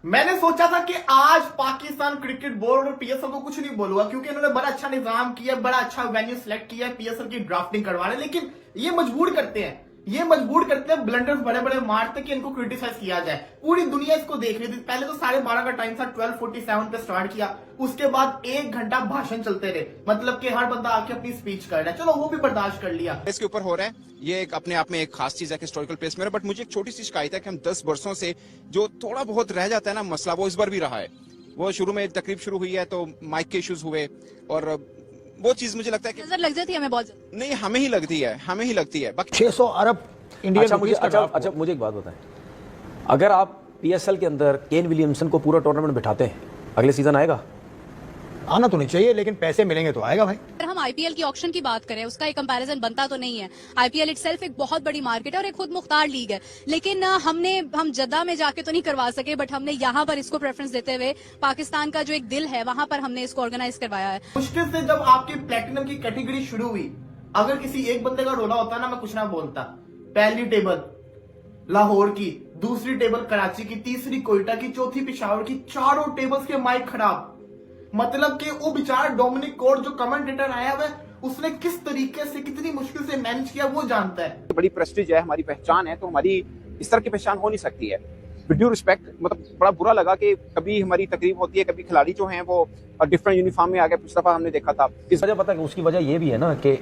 मैंने सोचा था कि आज पाकिस्तान क्रिकेट बोर्ड और पीएसएल को कुछ नहीं बोलूंगा क्योंकि इन्होंने बड़ा अच्छा निजाम किया, बड़ा अच्छा वेन्यू सेलेक्ट किया है पीएसएल की ड्राफ्टिंग करवाने, लेकिन ये मजबूर करते हैं ब्लंडर्स बड़े बड़े मारते कि इनको क्रिटिसाइज किया जाए। पूरी दुनिया इसको देख रही थी। पहले तो 12:30 का टाइम था, 12:47 पे स्टार्ट किया, उसके बाद 1 घंटा भाषण चलते रहे, मतलब कि हर बंदा आके अपनी स्पीच कर रहा है। चलो वो भी बर्दाश्त कर लिया। इसके ऊपर हो रहा है, ये एक अपने आप में एक खास चीज है, हिस्टोरिकल प्लेस में। बट मुझे एक छोटी सी शिकायत है कि हम 10 वर्षों से जो थोड़ा बहुत रह जाता है ना मसला, वो इस बार भी रहा है। वो शुरू में तकरीब शुरू हुई है तो माइक के इश्यूज हुए, और वो चीज मुझे लगता है कि नजर लग जाती है हमें बहुत। नहीं, हमें ही लगती है बाकी 600 अरब इंडियन अच्छा, रुपीस मुझे एक बात बताएं, अगर आप पीएसएल के अंदर केन विलियमसन को पूरा टूर्नामेंट बिठाते हैं, अगले सीजन आएगा? आना तो नहीं चाहिए, लेकिन पैसे मिलेंगे तो आएगा भाई। अगर हम आईपीएल की ऑक्शन की बात करें, उसका एक कंपैरिजन बनता तो नहीं है। आईपीएल इटसेल्फ एक बहुत बड़ी मार्केट है और एक खुद मुख्तार लीग है, लेकिन हम जद्दा में जाके तो नहीं करवा सके, बट हमने यहाँ पर इसको प्रेफरेंस देते हुए पाकिस्तान का जो एक दिल है वहां पर हमने इसको ऑर्गेनाइज करवाया है। मुश्किल से जब आपकी प्लेटिनम की कैटेगरी शुरू हुई, अगर किसी एक बंदे का रोला होता ना, मैं कुछ ना बोलता। पहली टेबल लाहौर की, दूसरी टेबल कराची की, तीसरी कोयटा की, चौथी पेशावर की, चारों टेबल्स के माइक खराब। मतलब कि वो बेचारा डोमिनिक कोड जो कमेंटेटर आया हुआ है, उसने किस तरीके से कितनी मुश्किल से मैनेज किया वो जानता है। बड़ी प्रेस्टीज है, हमारी पहचान है, तो हमारी इस तरह की पहचान हो नहीं सकती है। विद ड्यू रिस्पेक्ट, मतलब बड़ा बुरा लगा कि कभी हमारी तकरीब होती है, कभी खिलाड़ी जो हैं वो डिफरेंट यूनिफॉर्म में आ गए। पिछली दफा हमने देखा था। इस वजह पता है कि उसकी वजह ये भी है ना कि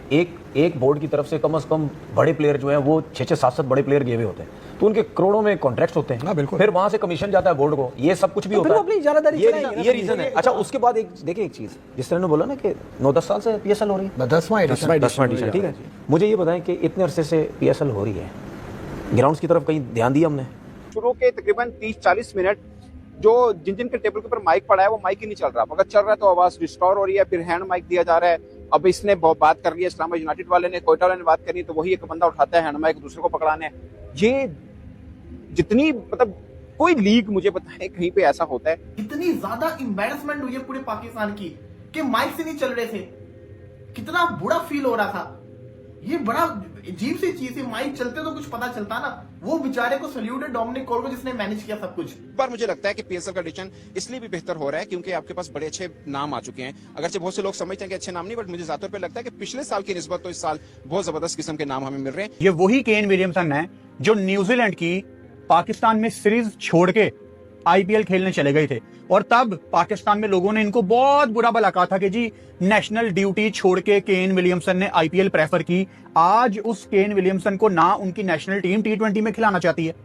एक बोर्ड की तरफ से कम बड़े प्लेयर जो हैं वो 6-6, 7-7 बड़े प्लेयर गए हुए होते हैं, तो उनके करोड़ों में कॉन्ट्रैक्ट होते हैं। हाँ, बिल्कुल। फिर वहां से कमीशन जाता है बोर्ड को, ये सब कुछ भी होता है। अपनी ज़्यादातर ये रीजन है। अच्छा, उसके बाद देखिए एक चीज, जिस तरह ने बोला ना कि 9-10 साल से पीएसएल हो रही है, 10वां एडिशन, ठीक है। मुझे ये बताएं कि इतने अरसे से पीएसएल हो रही है, ग्राउंड्स की तरफ कहीं ध्यान दिया हमने? शुरू के तकरीबन 30-40 मिनट जो जिन के टेबल के ऊपर माइक पड़ा है वो माइक ही नहीं चल रहा। अगर चल रहा है तो आवाज रिस्टोर हो रही है, फिर हैंड माइक दिया जा रहा है। अब इसने बात कर ली है, इस्लामाबाद यूनाइटेड वाले ने, कोयटा वाले ने बात करी, तो वही एक बंदा उठाता है हैंड माइक दूसरे को पकड़ाने। ये जितनी मतलब कोई लीग मुझे बताए कहीं पे ऐसा होता है। इतनी ज्यादा एम्बैरेसमेंट हुई है पूरे पाकिस्तान की कि माइक से नहीं चल रहे थे, कितना बुरा फील हो रहा था। ये बड़ा अजीब सी चीज है। माइक चलते तो कुछ पता चलता ना। वो बेचारे को सल्यूट है डोमिनिक कोड को, जिसने मैनेज किया सब कुछ। पर मुझे लगता है कि पीएसएल का एडिशन इसलिए भी बेहतर हो रहा है क्योंकि आपके पास बड़े अच्छे नाम आ चुके हैं। अगरचे बहुत से लोग समझते हैं कि अच्छे नाम नहीं, बट मुझे ज्यादा पे लगता है कि पिछले साल की निस्बत तो इस साल बहुत जबरदस्त किस्म के नाम हमें मिल रहे हैं। ये वही केन विलियमसन है जो न्यूजीलैंड की पाकिस्तान में सीरीज छोड़ के आईपीएल खेलने चले गए थे, और तब पाकिस्तान में लोगों ने इनको बहुत बुरा भला कहा था कि जी नेशनल ड्यूटी छोड़ के केन विलियमसन ने आईपीएल प्रेफर की। आज उस केन विलियमसन को ना उनकी नेशनल टीम T20 में खिलाना चाहती है,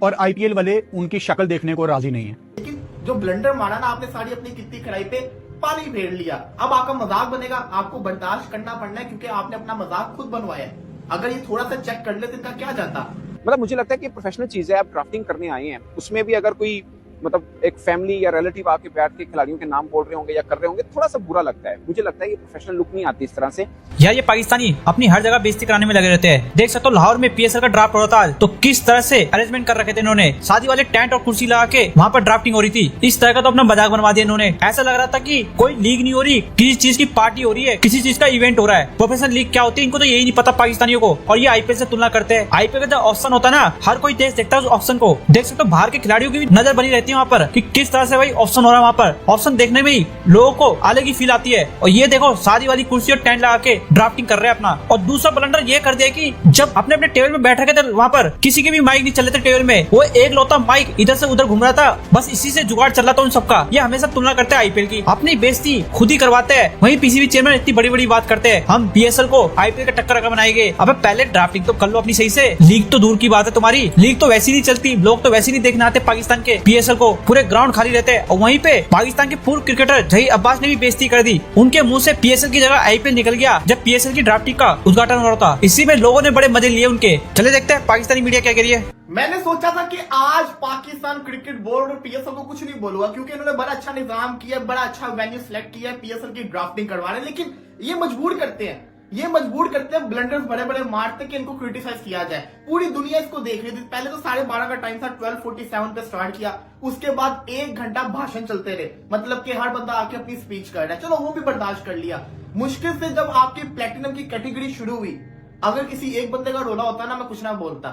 और आईपीएल वाले उनकी शक्ल देखने को राजी नहीं है। लेकिन जो ब्लंडर मारा ना आपने, सारी अपनी कितनी खड़ाई पे पानी फेर लिया। अब आपका मजाक बनेगा, आपको बर्दाश्त करना पड़ना है क्योंकि आपने अपना मजाक खुद बनवाया है। अगर ये थोड़ा सा चेक कर लेते इनका क्या जाता। मतलब मुझे लगता है कि प्रोफेशनल चीज है, आप ड्राफ्टिंग करने आए हैं, उसमें भी अगर कोई मतलब एक फैमिली या रिलेटिव आके बैठ के खिलाड़ियों के नाम बोल रहे होंगे या कर रहे होंगे, थोड़ा सा बुरा लगता है। मुझे लगता है ये प्रोफेशनल लुक नहीं आती इस तरह से। यार ये पाकिस्तानी अपनी हर जगह बेइज्जती कराने में लगे रहते हैं। देख सकते हो लाहौर में पीएसएल का ड्राफ्ट हो रहा था तो किस तरह से अरेंजमेंट कर रखे थे इन्होंने, शादी वाले टेंट और कुर्सी लगा के वहाँ पर ड्राफ्टिंग हो रही थी। इस तरह का तो अपना मजाक बनवा दिया इन्होंने। ऐसा लग रहा था कि कोई लीग नहीं हो रही, किसी चीज की पार्टी हो रही है, किसी चीज का इवेंट हो रहा है। प्रोफेशनल लीग क्या होती है इनको तो यही नहीं पता पाकिस्तानियों को, और ये आईपीएल से तुलना करते हैं। आईपीएल का जब ऑप्शन होता है ना, हर कोई देश देखता है उस ऑप्शन को। देख सकते हो बाहर के खिलाड़ियों की भी नजर बनी रहती है वहाँ पर कि किस तरह से भाई ऑप्शन हो रहा है। वहाँ पर ऑप्शन देखने में ही लोगों को अलग ही फील आती है। और ये देखो शादी वाली कुर्सी और टेंट लगा के ड्राफ्टिंग कर रहे हैं अपना। और दूसरा ब्लंडर ये कर दिया कि जब अपने अपने टेबल में बैठ रखे थे वहाँ पर किसी के भी माइक नहीं चल रहे थे टेबल में, वो एक लौता माइक इधर से उधर घूम रहा था, बस इसी से जुगाड़ चल रहा था उन सबका। ये हमेशा तुलना करते हैं आईपीएल की, अपनी बेइज्जती खुद ही करवाते हैं। वहीं पीसीबी चेयरमैन इतनी बड़ी बड़ी बात करते हैं हम पीएसएल को आईपीएल का टक्कर अगर बनाएंगे। अब पहले ड्राफ्टिंग तो कर लो अपनी सही से। लीग तो दूर की बात है, तुम्हारी लीग तो वैसी नहीं चलती, लोग तो वैसे नहीं देखने आते पाकिस्तान के पीएसएल को। पूरे ग्राउंड खाली रहते हैं। और वहीं पे पाकिस्तान के पूर्व क्रिकेटर जही अब्बास ने भी बेइज्जती कर दी। उनके मुंह से पीएसएल की जगह आईपीएल निकल गया जब पीएसएल की ड्राफ्टिंग का उद्घाटन हो रहा था। इसी में लोगों ने बड़े मजे लिए उनके। चले देखते हैं पाकिस्तानी मीडिया क्या कह रही है। मैंने सोचा था कि आज पाकिस्तान क्रिकेट बोर्ड और पीएसएल को कुछ नहीं बोलूंगा क्योंकि इन्होंने बड़ा अच्छा निजाम किया, बड़ा अच्छा वेन्यू सेलेक्ट किया है पीएसएल की ड्राफ्टिंग करवाने, लेकिन ये मजबूर करते हैं ब्लंडर्स बड़े बड़े मारते कि इनको क्रिटिसाइज किया जाए। पूरी दुनिया इसको देख रही थी। पहले तो 12:30 का टाइम था, 12:47 पे स्टार्ट किया, उसके बाद 1 घंटा भाषण चलते रहे, मतलब कि हर बंदा आके अपनी स्पीच कर रहा है। चलो वो भी बर्दाश्त कर लिया। मुश्किल से जब आपकी प्लेटिनम की कैटेगरी शुरू हुई, अगर किसी एक बंदे का रोला होता ना, मैं कुछ ना बोलता।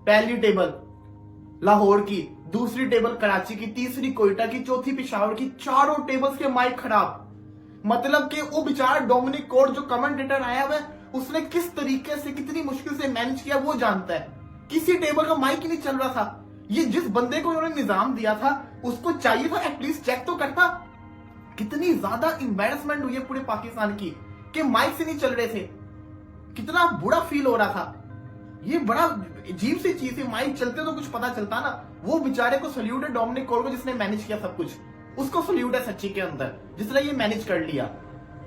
पहली टेबल लाहौर की, दूसरी टेबल कराची की, तीसरी कोयटा की, चौथी पेशावर की, चारों टेबल्स के माइक खराब। मतलब कि वो बेचारा डोमिनिक कोड जो कमेंटेटर आया हुआ है, उसने किस तरीके से, कितनी मुश्किल से मैनेज किया वो जानता है। किसी टेबल का माइक ही नहीं चल रहा था। ये जिस बंदे को उन्होंने निजाम दिया था उसको चाहिए था एटलीस्ट चेक तो करता। कितनी ज्यादा एम्बैरेसमेंट हुई है पूरे पाकिस्तान की कि माइक से नहीं चल रहे थे। कितना बुरा फील हो रहा था। ये बड़ा अजीब सी चीज है। माइक चलते तो कुछ पता चलता ना। वो बेचारे को सल्यूट है डोमिनिक कोड को जिसने मैनेज किया सब कुछ, उसको सल्यूट है सच्ची के अंदर जिसने ये मैनेज कर लिया।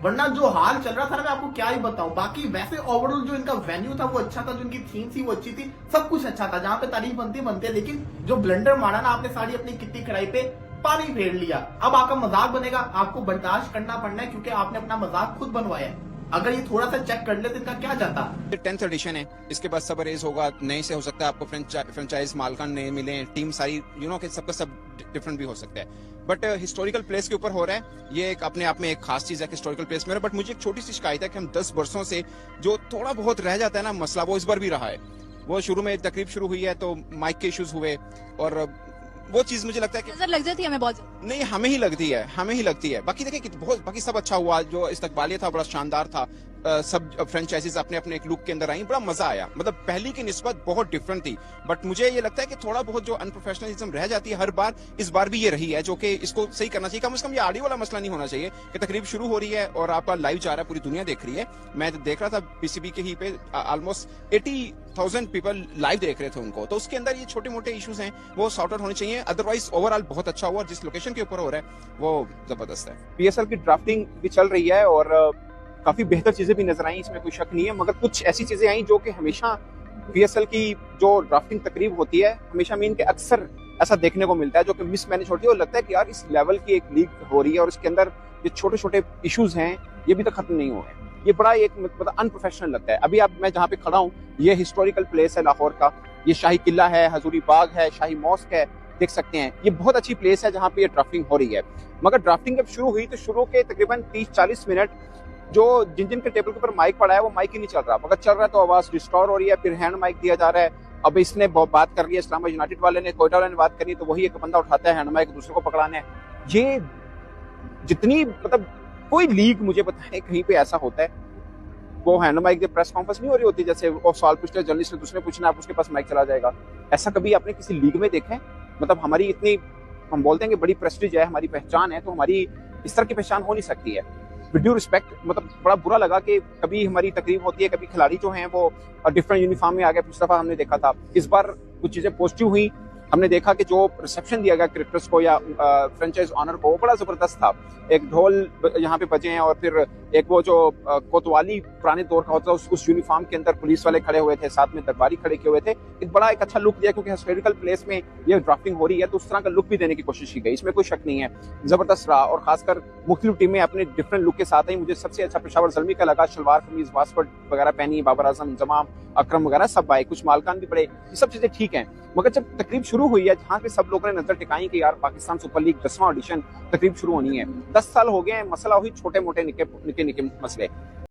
वरना जो हाल चल रहा था ना मैं आपको क्या ही बताऊं। बाकी वैसे ओवरऑल जो इनका वेन्यू था वो अच्छा था, जो इनकी थीम थी वो अच्छी थी, सब कुछ अच्छा था। जहां पे तारीफ बनते लेकिन जो ब्लंडर मारा ना आपने सारी अपनी कितनी कढ़ाई पे पानी फेर लिया। अब आपका मजाक बनेगा, आपको बर्दाश्त करना पड़ना है क्योंकि आपने अपना मजाक खुद बनवाया है। अगर ये थोड़ा सा चेक कर ले तो इनका क्या जाता। 10th एडिशन है, इसके बाद सब रेज होगा, नए से हो सकता है आपको फ्रेंचाइज मालकान नए मिले, टीम सारी कि सबका सब डिफरेंट भी हो सकता है। बट हिस्टोरिकल प्लेस के ऊपर हो रहा है, ये एक अपने आप में एक खास चीज है हिस्टोरिकल प्लेस में। बट मुझे एक छोटी सी शिकायत है कि हम 10 वर्षों से जो थोड़ा बहुत रह जाता है ना मसला, वो इस बार भी रहा है। वो शुरू में तकरीब शुरू हुई है तो माइक के इश्यूज हुए और वो चीज मुझे लगता है कि नजर लग जाती है हमें बहुत। नहीं, हमें ही लगती है। बाकी देखिए बहुत बाकी सब अच्छा हुआ, जो इस्तकबालिया था बड़ा शानदार था। सब फ्रेंचाइजीज अपने अपने एक लुक के अंदर आई, बड़ा मजा आया। मतलब पहली की निस्बत बहुत डिफरेंट थी। बट मुझे ये लगता है कि थोड़ा बहुत जो अनप्रोफेशनलिज्म रह जाती है हर बार, इस बार भी ये रही है, जो कि इसको सही करना चाहिए। कम से कम ये ऑडियो वाला मसला नहीं होना चाहिए कि तकरीब शुरू हो रही है और आपका लाइव जा रहा है, पूरी दुनिया देख रही है। मैं देख रहा था पीसीबी के ही पे ऑलमोस्ट 80,000 पीपल लाइव देख रहे थे उनको। तो उसके अंदर ये छोटे मोटे इश्यूज हैं वो सॉर्ट आउट होने चाहिए। अदरवाइज ओवरऑल बहुत अच्छा हुआ। जिस लोकेशन के ऊपर हो रहा है वो जबरदस्त है। पीएसएल की ड्राफ्टिंग भी चल रही है और काफी बेहतर चीजें भी नजर आई, इसमें कोई शक नहीं है। मगर कुछ ऐसी चीजें आई जो कि हमेशा पीएसएल की जो ड्राफ्टिंग तकरीब होती है, हमेशा मीन के अक्सर ऐसा देखने को मिलता है जो कि मिसमैनेज होती है। और लगता है कि यार इस लेवल की एक लीग हो रही है और इसके अंदर ये छोटे छोटे इश्यूज हैं ये भी तो खत्म नहीं हुए हैं। ये बड़ा एक मतलब अनप्रोफेशनल लगता है। अभी मैं जहाँ पे खड़ा हूँ ये हिस्टोरिकल प्लेस है लाहौर का। ये शाही किला है, हजूरी बाग है, शाही मॉस्क है, देख सकते हैं। ये बहुत अच्छी प्लेस है जहाँ पे ये ड्राफ्टिंग हो रही है। मगर ड्राफ्टिंग जब शुरू हुई तो शुरू के तकरीबन 30-40 मिनट जो जिन के टेबल के ऊपर माइक पड़ा है वो माइक ही नहीं चल रहा। अगर चल रहा है तो आवाज रिस्टोर हो रही है, फिर हैंड माइक दिया जा रहा है। अब इसने बात कर रही है इस्लामाबाद यूनाइटेड वाले ने, कोयटा वाले ने बात करी, तो वही एक बंदा उठाता है हैंड माइक दूसरे को पकड़ाने है। ये जितनी मतलब कोई लीग मुझे बताए कहीं पे ऐसा होता है वो हैंड माइक प्रेस कॉन्फ्रेंस नहीं हो रही होती, जैसे वो सवाल पूछते जर्नलिस्ट ने दूसरे पूछना, आप उसके पास माइक चला जाएगा। ऐसा कभी आपने किसी लीग में देखा है? मतलब हमारी इतनी, हम बोलते हैं कि बड़ी प्रेस्टीज है, हमारी पहचान है, तो हमारी इस तरह की पहचान हो नहीं सकती है। विद ड्यू रिस्पेक्ट, मतलब बड़ा बुरा लगा कि कभी हमारी तकरीब होती है, कभी खिलाड़ी जो हैं वो डिफरेंट यूनिफॉर्म में आ गए। पिछली दफा हमने देखा था, इस बार कुछ चीजें पॉजिटिव हुई। हमने देखा कि जो रिसेप्शन दिया गया क्रिकेटर्स को या फ्रेंचाइज ऑनर को, वो बड़ा जबरदस्त था। एक ढोल यहाँ पे बजे हैं और फिर एक वो जो कोतवाली पुराने दौर का होता है उस यूनिफॉर्म के अंदर पुलिस वाले खड़े हुए थे, साथ में दरबारी खड़े किए हुए थे। एक बड़ा एक अच्छा लुक दिया, क्योंकि हिस्टोरिकल प्लेस में ये ड्राफ्टिंग हो रही है तो उस तरह का लुक भी देने की कोशिश की गई, इसमें कोई शक नहीं है। जबरदस्त रहा और खासकर मुख्तलिफ टीमें अपने डिफरेंट लुक के साथ आई। मुझे सबसे अच्छा पेशावर ज़ल्मी का लगा, शलवार कमीज वास्कट वगैरह पहनी, बाबर आजम, इंजमाम, अकरम वगैरह सब आए, कुछ मालकान भी बड़े, ये सब चीजें ठीक हैं। मगर जब तकरीब शुरू हुई है जहाँ पे सब लोगों ने नजर टिकाई कि यार पाकिस्तान सुपर लीग 10वां ऑडिशन तकरीब शुरू होनी है, 10 साल हो गए हैं, मसला वही छोटे मोटे निके मसले।